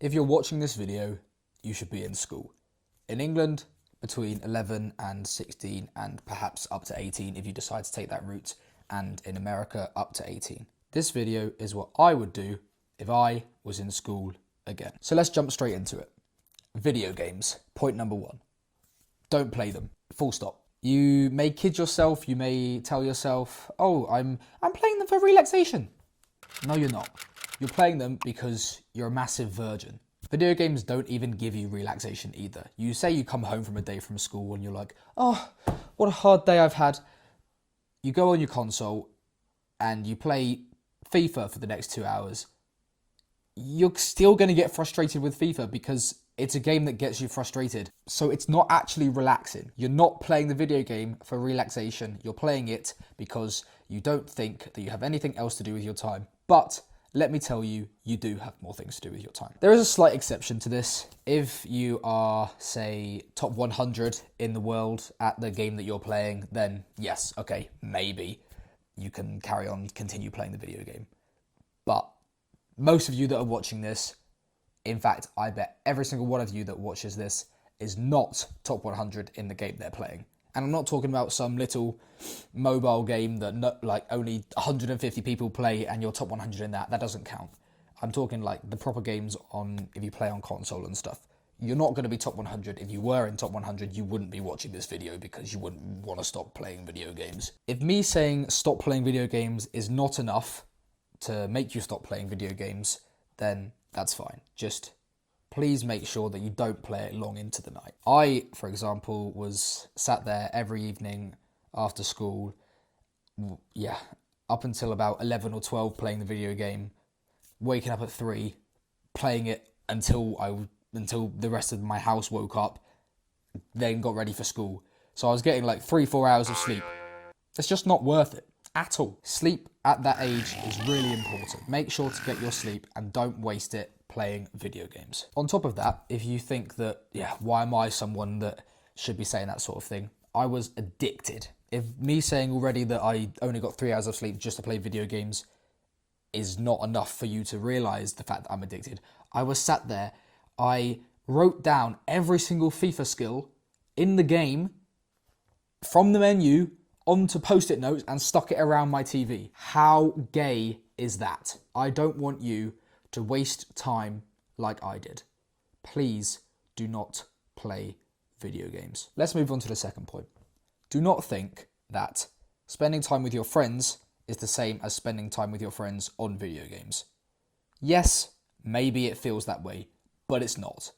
If you're watching this video, you should be in school. In England, between 11 and 16 and perhaps up to 18 if you decide to take that route, and in America up to 18. This video is what I would do if I was in school again. So let's jump straight into it. Video games, point number one. Don't play them, full stop. You may kid yourself, you may tell yourself, oh, I'm playing them for relaxation. No, you're not. You're playing them because you're a massive virgin. Video games don't even give you relaxation either. You say you come home from a day from school and you're like, oh, what a hard day I've had. You go on your console and you play FIFA for the next 2 hours. You're still going to get frustrated with FIFA because it's a game that gets you frustrated. So it's not actually relaxing. You're not playing the video game for relaxation. You're playing it because you don't think that you have anything else to do with your time. But let me tell you, you do have more things to do with your time. There is a slight exception to this. If you are, say, top 100 in the world at the game that you're playing, then yes, okay, maybe you can continue playing the video game. But most of you that are watching this, in fact, I bet every single one of you that watches this is not top 100 in the game they're playing. And I'm not talking about some little mobile game that only 150 people play and you're top 100 in that. That doesn't count. I'm talking like the proper games if you play on console and stuff. You're not going to be top 100. If you were in top 100, you wouldn't be watching this video because you wouldn't want to stop playing video games. If me saying stop playing video games is not enough to make you stop playing video games, then that's fine. Just please make sure that you don't play it long into the night. I, for example, was sat there every evening after school, up until about 11 or 12 playing the video game, waking up at 3, playing it until the rest of my house woke up, then got ready for school. So I was getting like 3-4 hours of sleep. It's just not worth it at all. Sleep at that age is really important. Make sure to get your sleep and don't waste it playing video games. On top of that, if you think that, why am I someone that should be saying that sort of thing? I was addicted. If me saying already that I only got 3 hours of sleep just to play video games is not enough for you to realise the fact that I'm addicted, I was sat there, I wrote down every single FIFA skill in the game from the menu onto post-it notes and stuck it around my TV. How gay is that? I don't want you to waste time like I did. Please do not play video games. Let's move on to the second point. Do not think that spending time with your friends is the same as spending time with your friends on video games. Yes, maybe it feels that way, but it's not.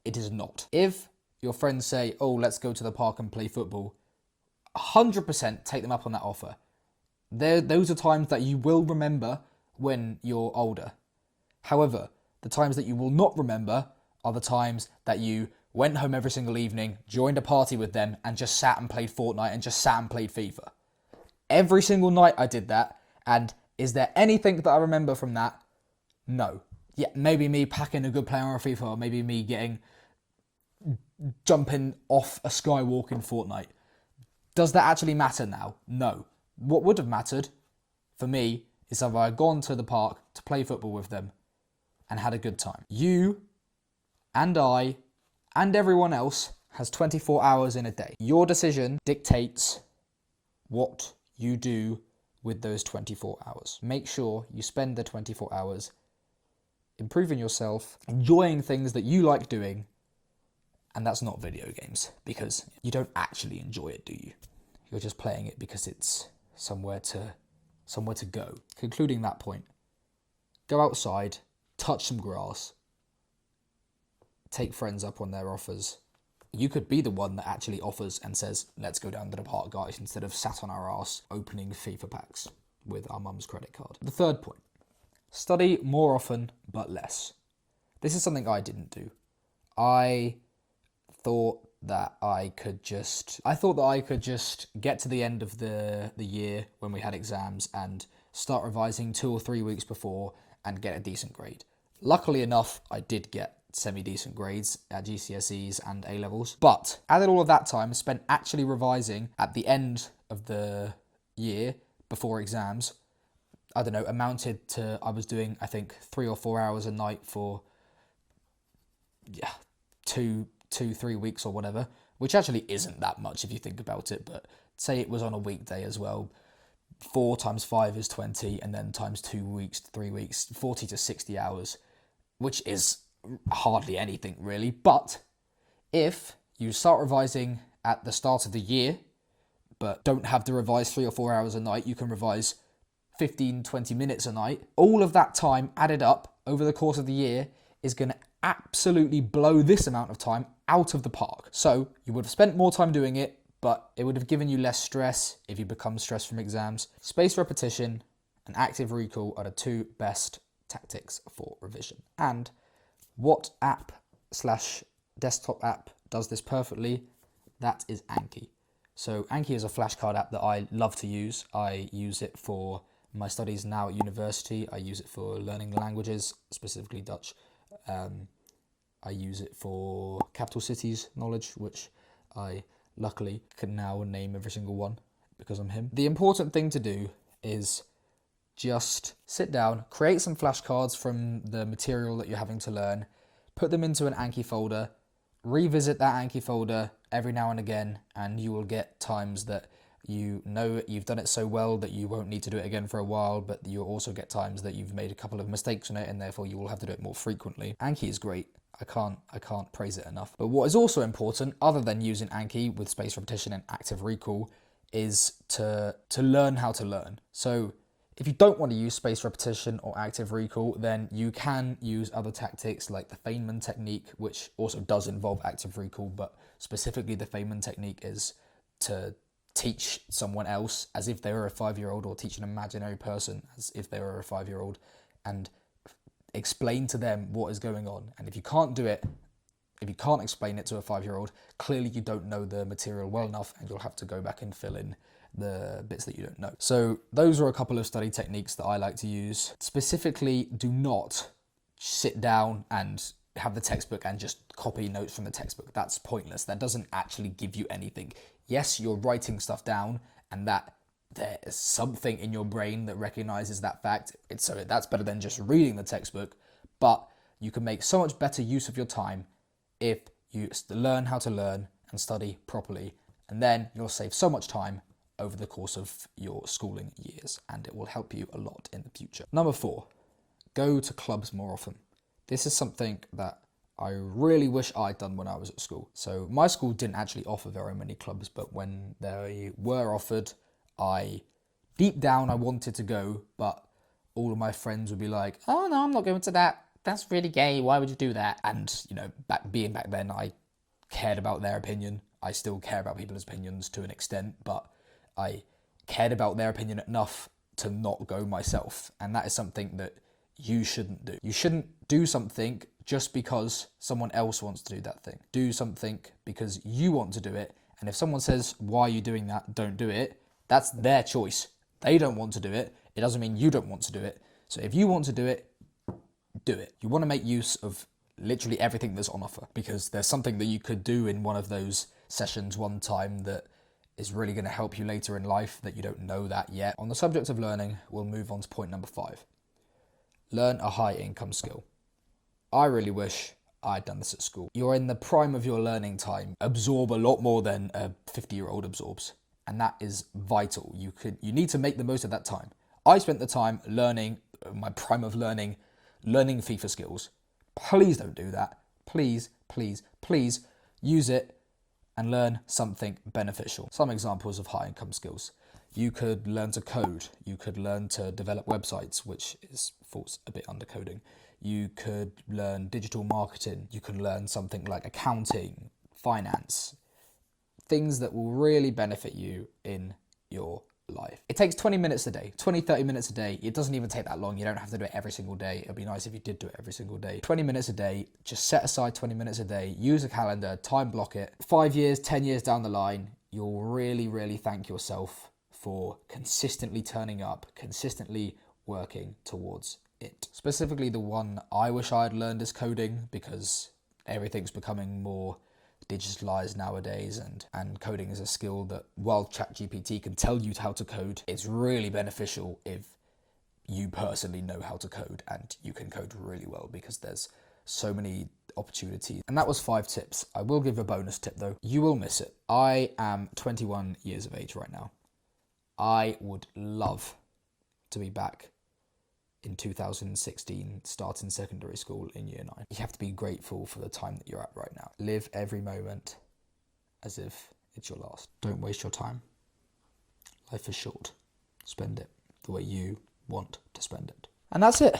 It is not. If your friends say, oh, let's go to the park and play football, 100% take them up on that offer. Those are times that you will remember when you're older. However, the times that you will not remember are the times that you went home every single evening, joined a party with them, and just sat and played Fortnite and just sat and played FIFA. Every single night I did that, and is there anything that I remember from that? No. Yeah, maybe me packing a good player on FIFA, or maybe me jumping off a skywalk in Fortnite. Does that actually matter now? No. What would have mattered for me is if I had gone to the park to play football with them and had a good time. You and I and everyone else has 24 hours in a day. Your decision dictates what you do with those 24 hours. Make sure you spend the 24 hours improving yourself, enjoying things that you like doing, and that's not video games, because you don't actually enjoy it, do you? You're just playing it because it's somewhere to go. Concluding that point, go outside, touch some grass, take friends up on their offers. You could be the one that actually offers and says, let's go down to the park, guys, instead of sat on our ass opening FIFA packs with our mum's credit card. The third point, study more often but less. This is something I didn't do. I thought that I could just get to the end of the year when we had exams and start revising 2 or 3 weeks before and get a decent grade. Luckily enough, I did get semi-decent grades at GCSEs and A-levels, but added all of that time spent actually revising at the end of the year before exams, I don't know, amounted to, I was doing, I think, 3 or 4 hours a night for yeah, 3 weeks or whatever, which actually isn't that much if you think about it, but say it was on a weekday as well, 4 times 5 is 20, and then times 2 weeks, 3 weeks, 40 to 60 hours, which is hardly anything really. But if you start revising at the start of the year, but don't have to revise 3 or 4 hours a night, you can revise 15, 20 minutes a night. All of that time added up over the course of the year is going to absolutely blow this amount of time out of the park. So you would have spent more time doing it, but it would have given you less stress if you become stressed from exams. Spaced repetition and active recall are the 2 best tactics for revision. And what app/desktop app does this perfectly? That is Anki. So Anki is a flashcard app that I love to use. I use it for my studies now at university. I use it for learning languages, specifically Dutch. I use it for capital cities knowledge, which I luckily can now name every single one because I'm him. The important thing to do is just sit down, create some flashcards from the material that you're having to learn, put them into an Anki folder, revisit that Anki folder every now and again, and you will get times that you know you've done it so well that you won't need to do it again for a while, but you'll also get times that you've made a couple of mistakes on it and therefore you will have to do it more frequently. Anki is great. I can't praise it enough. But what is also important, other than using Anki with spaced repetition and active recall, is to learn how to learn. So if you don't want to use spaced repetition or active recall, then you can use other tactics like the Feynman technique, which also does involve active recall, but specifically the Feynman technique is to teach someone else as if they were a 5-year-old, or teach an imaginary person as if they were a 5-year-old, and explain to them what is going on. And if you can't do it, if you can't explain it to a 5-year-old, clearly you don't know the material well enough, and you'll have to go back and fill in the bits that you don't know. So those are a couple of study techniques that I like to use. Specifically, do not sit down and have the textbook and just copy notes from the textbook. That's pointless. That doesn't actually give you anything. Yes, you're writing stuff down, and that there is something in your brain that recognizes that fact. So that's better than just reading the textbook, but you can make so much better use of your time if you learn how to learn and study properly, and then you'll save so much time over the course of your schooling years, and it will help you a lot in the future. Number 4, go to clubs more often. This is something that I really wish I'd done when I was at school. So my school didn't actually offer very many clubs, but when they were offered, deep down I wanted to go, but all of my friends would be like, oh no, I'm not going to that. That's really gay. Why would you do that? And, back then, I cared about their opinion. I still care about people's opinions to an extent, but I cared about their opinion enough to not go myself. And that is something that you shouldn't do. You shouldn't do something just because someone else wants to do that thing. Do something because you want to do it. And if someone says, why are you doing that? Don't do it. That's their choice. They don't want to do it. It doesn't mean you don't want to do it. So if you want to do it, do it. You want to make use of literally everything that's on offer, because there's something that you could do in one of those sessions one time that is really going to help you later in life that you don't know that yet. On the subject of learning, we'll move on to point number 5. Learn a high income skill. I really wish I'd done this at school. You're in the prime of your learning time. Absorb a lot more than a 50-year-old absorbs. And that is vital. You need to make the most of that time. I spent the time learning, my prime of learning FIFA skills. Please don't do that. Please, please, please use it and learn something beneficial. Some examples of high income skills. You could learn to code. You could learn to develop websites, which falls a bit under coding. You could learn digital marketing. You can learn something like accounting, finance, things that will really benefit you in your life. It takes 20 minutes a day, 30 minutes a day. It doesn't even take that long. You don't have to do it every single day. It'd be nice if you did do it every single day. 20 minutes a day, just set aside 20 minutes a day, use a calendar, time block it. 5 years, 10 years down the line, you'll really, really thank yourself for consistently turning up, consistently working towards it. Specifically, the one I wish I had learned is coding, because everything's becoming more digitalized nowadays, and coding is a skill that, while ChatGPT can tell you how to code, it's really beneficial if you personally know how to code, and you can code really well, because there's so many opportunities. And that was 5 tips. I will give a bonus tip though. You will miss it. I am 21 years of age right now. I would love to be back in 2016, starting secondary school in year 9. You have to be grateful for the time that you're at right now. Live every moment as if it's your last. Don't waste your time. Life is short. Spend it the way you want to spend it. And that's it.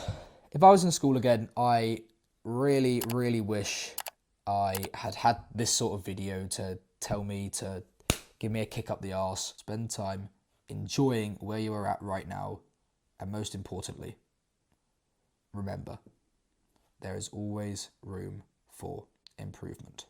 If I was in school again, I really, really wish I had this sort of video to tell me to give me a kick up the arse, spend time enjoying where you are at right now, and most importantly, remember, there is always room for improvement.